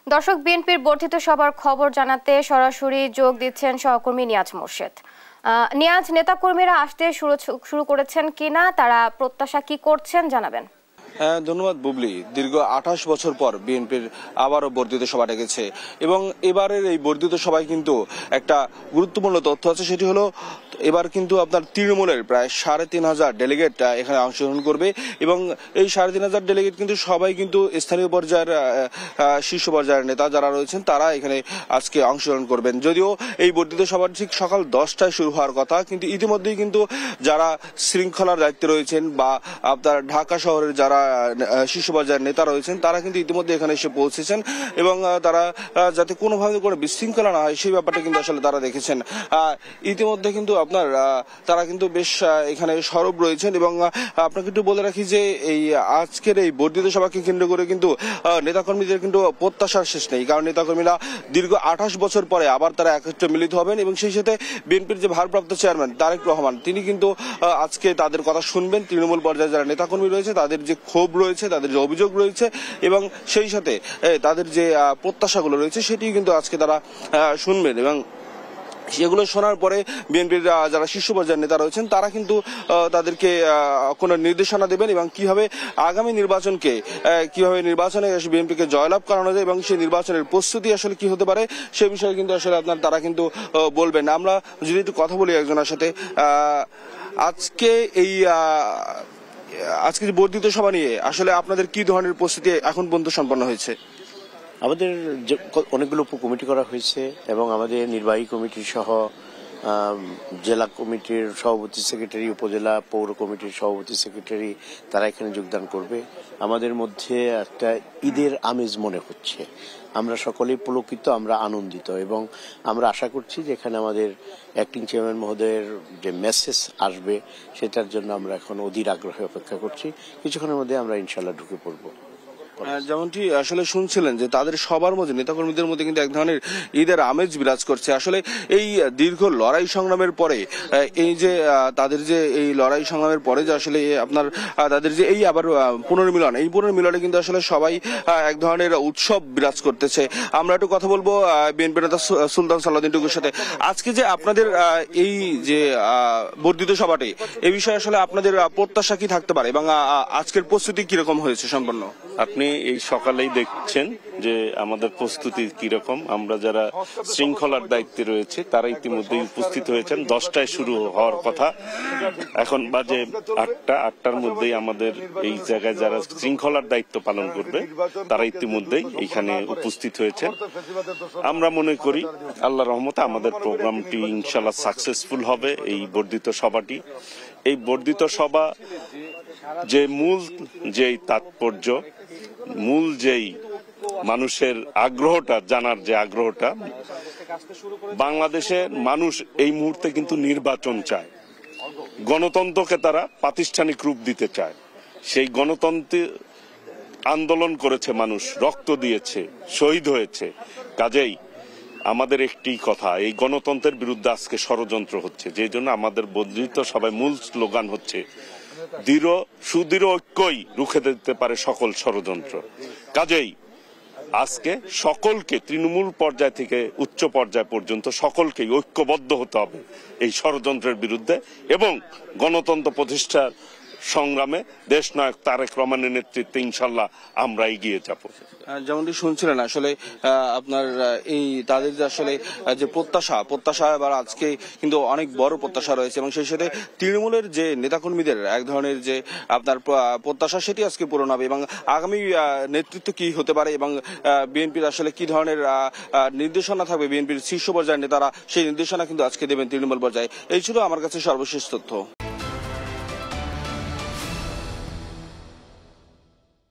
দর্শক, বিএনপির বর্ধিত সভার খবর জানাতে সরাসরি যোগ দিচ্ছেন সহকর্মী নিয়াজ মোর্শেদ। নিয়াজ, নেতাকর্মীরা আসতে শুরু করেছেন কিনা, তারা প্রত্যাশা কি করছেন জানাবেন। ধন্যবাদ বুবলি। দীর্ঘ 28 বছর পর বিএনপির আবারও বর্ধিত সভা ডেকেছে এবং এবারের এই বর্ধিত সভায় কিন্তু একটা গুরুত্বপূর্ণ তথ্য আছে। সেটি হলো এবার কিন্তু আপনার তৃণমূলের প্রায় 3,500 ডেলিগেট এখানে অংশগ্রহণ করবে এবং এই 3,500 ডেলিগেট কিন্তু সবাই কিন্তু স্থানীয় পর্যায়ের শীর্ষ পর্যায়ের নেতা যারা রয়েছেন তারা এখানে আজকে অংশগ্রহণ করবেন। যদিও এই বর্ধিত সভা ঠিক সকাল 10টায় শুরু হওয়ার কথা, কিন্তু ইতিমধ্যেই কিন্তু যারা শৃঙ্খলার দায়িত্বে রয়েছেন বা আপনার ঢাকা শহরের যারা শীর্ষ পর্যায়ের নেতা রয়েছেন তারা কিন্তু ইতিমধ্যে এখানে এসে পৌঁছেছেন এবং তারা যাতে কোনোভাবে কোনো বিশৃঙ্খলা না হয় সেই ব্যাপারটা কিন্তু আসলে তারা দেখেছেন। ইতিমধ্যে কিন্তু আপনার তারা কিন্তু বেশ এখানে সরব রয়েছেন এবং আপনাকে একটু বলে রাখি যে এই আজকের এই বর্ধিত সভাকে কেন্দ্র করে কিন্তু নেতাকর্মীদের কিন্তু প্রত্যাশার শেষ নেই, কারণ নেতাকর্মীরা দীর্ঘ 28 বছর পরে আবার তারা একত্রে মিলিত হবেন এবং সেই সাথে বিএনপির যে ভারপ্রাপ্ত চেয়ারম্যান তারেক রহমান তিনি কিন্তু আজকে তাদের কথা শুনবেন। তৃণমূল পর্যায়ে যারা নেতাকর্মী রয়েছে তাদের যে ক্ষোভ রয়েছে, তাদের যে অভিযোগ রয়েছে এবং সেই সাথে তাদের যে প্রত্যাশাগুলো রয়েছে সেটি কিন্তু আজকে তারা শুনবেন এবং সেগুলো শোনার পরে বিএনপির যারা শীর্ষ পর্যায়ের নেতা রয়েছেন তারা কিন্তু তাদেরকে কোনো নির্দেশনা দেবেন এবং কিভাবে আগামী নির্বাচনকে নির্বাচনে বিএনপিকে জয়লাভ করানো যায় এবং সেই নির্বাচনের প্রস্তুতি আসলে কি হতে পারে সে বিষয়ে কিন্তু আসলে তারা কিন্তু বলবেন। আমরা যদি একটু কথা বলি একজনের সাথে, আজকে যে বর্ধিত সভা নিয়ে আসলে আপনাদের কি ধরনের প্রস্তুতি এখন পর্যন্ত সম্পন্ন হয়েছে? আমাদের অনেকগুলো উপকমিটি করা হয়েছে এবং আমাদের নির্বাহী কমিটি সহ জেলা কমিটির সভাপতি সেক্রেটারি, উপজেলা পৌর কমিটির সভাপতি সেক্রেটারি তারা এখানে যোগদান করবে। আমাদের মধ্যে একটা ঈদের আমেজ মনে হচ্ছে, আমরা সকলেই পুলকিত, আমরা আনন্দিত এবং আমরা আশা করছি যে এখানে আমাদের অ্যাক্টিং চেয়ারম্যান মহোদয়ের যে মেসেজ আসবে সেটার জন্য আমরা এখন অধীর আগ্রহে অপেক্ষা করছি। কিছুক্ষণের মধ্যে আমরা ইনশাল্লাহ ঢুকে পড়বো। যেমনটি আসলে শুনছিলেন যে তাদের সবার মধ্যে নেতাকর্মীদের মধ্যে কিন্তু এক ধরনের ঈদের আমেজ বিরাজ করছে। আসলে এই দীর্ঘ লড়াই সংগ্রামের পরে এই যে তাদের যে এই লড়াই সংগ্রামের পরে যে আসলে আপনার তাদের যে এই আবার পুনর্মিলন, এই পুনর্মিলনে কিন্তু আসলে সবাই এক ধরনের উৎসব বিরাজ করতেছে। আমরা একটু কথা বলবো বিএনপি নেতা সুলতান সালাউদ্দিন টুকুর সাথে। আজকে যে আপনাদের এই যে বর্ধিত সভাটি এই বিষয়ে আসলে আপনাদের প্রত্যাশা কি থাকতে পারে এবং আজকের প্রস্তুতি কিরকম হয়েছে সম্পন্ন? আপনি এই সকালেই দেখছেন যে আমাদের প্রস্তুতি কিরকম। আমরা যারা শৃঙ্খলার দায়িত্বে রয়েছে তারা ইতিমধ্যেই উপস্থিত হয়েছেন। 10টায় শুরু হওয়ার কথা, এখন বাজে 8টার মধ্যেই আমাদের এই জায়গায় যারা শৃঙ্খলার দায়িত্ব পালন করবে তারা ইতিমধ্যেই এখানে উপস্থিত হয়েছেন। আমরা মনে করি আল্লাহর রহমতে আমাদের প্রোগ্রামটি ইনশাল্লাহ সাকসেসফুল হবে। এই বর্ধিত সভাটি, এই বর্ধিত সভা যে মূল যেই তাৎপর্য, মূল যেই মানুষের আগ্রহটা, জানার যে আগ্রহটা, বাংলাদেশের মানুষ এই মুহূর্তে কিন্তু নির্বাচন চায়, গণতন্ত্রকে তারা প্রাতিষ্ঠানিক রূপ দিতে চায়। সেই গণতন্ত্রে আন্দোলন করেছে মানুষ, রক্ত দিয়েছে, শহীদ হয়েছে। কাজেই আমাদের একটি কথা, এই গণতন্ত্রের বিরুদ্ধে আজকে ষড়যন্ত্র হচ্ছে, যে জন্য আমাদের বর্ধিত সবাই মূল স্লোগান হচ্ছে সুদৃঢ় ঐক্যই রুখে দিতে পারে সকল ষড়যন্ত্র। কাজেই আজকে সকলকে তৃণমূল পর্যায় থেকে উচ্চ পর্যায় পর্যন্ত সকলকেই ঐক্যবদ্ধ হতে হবে এই ষড়যন্ত্রের বিরুদ্ধে এবং গণতন্ত্র প্রতিষ্ঠার সংগ্রামে দেশনায়ক তারেক রহমানের নেতৃত্বে ইনশাল্লাহ আমরা এগিয়ে যাব। যেমনটি শুনছিলেন আসলে আপনার এই তাদের যে আসলে যে প্রত্যাশা এবার আজকে কিন্তু অনেক বড় প্রত্যাশা রয়েছে এবং সেই সাথে তৃণমূলের যে নেতাকর্মীদের এক ধরনের যে আপনার প্রত্যাশা সেটি আজকে পূরণ হবে এবং আগামী নেতৃত্ব কি হতে পারে এবং বিএনপির আসলে কি ধরনের নির্দেশনা থাকবে, বিএনপির শীর্ষ পর্যায়ের নেতারা সেই নির্দেশনা কিন্তু আজকে দেবেন তৃণমূল পর্যায়ে। এই ছিল আমার কাছে সর্বশেষ তথ্য।